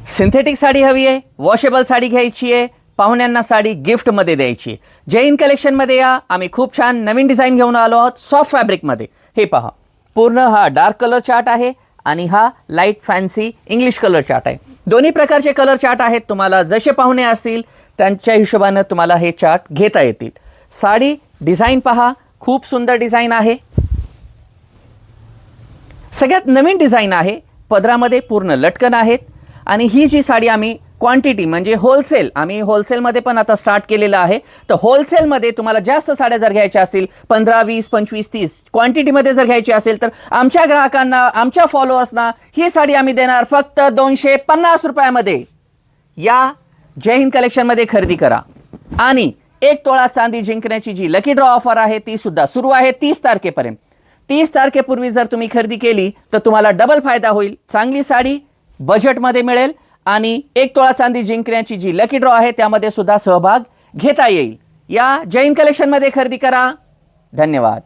Synthetic sari हवी आहे, washable sari घ्यायची आहे, पाहुण्यांना साडी गिफ्टमध्ये द्यायची. जय हिंद कलेक्शनमध्ये या. आम्ही खूप छान नवीन डिझाईन घेऊन आलो आहोत सॉफ्ट फॅब्रिकमध्ये. हे पहा, पूर्ण हा डार्क कलर चार्ट आहे आणि हा light fancy English colour chart आहे. दोन्ही प्रकारचे कलर चार्ट आहेत. तुम्हाला जसे पाहुणे असतील त्यांच्या हिशोबानं तुम्हाला हे चार्ट घेता येतील. साडी डिझाईन पहा, खूप सुंदर डिझाईन आहे. सगळ्यात नवीन डिझाईन आहे. पदरामध्ये पूर्ण लटकन आहेत आणि ही जी साडी आम्ही क्वांटिटी म्हणजे होलसेल, आम्ही होलसेलमध्ये पण आता स्टार्ट केलेलं आहे. तर होलसेलमध्ये तुम्हाला जास्त साड्या जर घ्यायच्या असतील 15, 20, 25, 30 क्वांटिटीमध्ये जर घ्यायची असेल तर आमच्या ग्राहकांना, आमच्या फॉलोअर्सना ही साडी आम्ही देणार फक्त 250 रुपयामध्ये. या जय हिंद कलेक्शनमध्ये खरेदी करा आणि 1 तोळा चांदी जिंकण्याची जी लकी ड्रॉ ऑफर आहे ती सुद्धा सुरू आहे 30 तारखेपर्यंत. 30 तारखेपूर्वी जर तुम्ही खरेदी केली तर तुम्हाला डबल फायदा होईल. चांगली साडी बजेटमध्ये मिळेल आणि 1 तोळा चांदी जिंकण्याची जी लकी ड्रॉ आहे त्यामध्ये सुद्धा सहभाग घेता येईल. या जय हिंद कलेक्शनमध्ये खरेदी करा. धन्यवाद.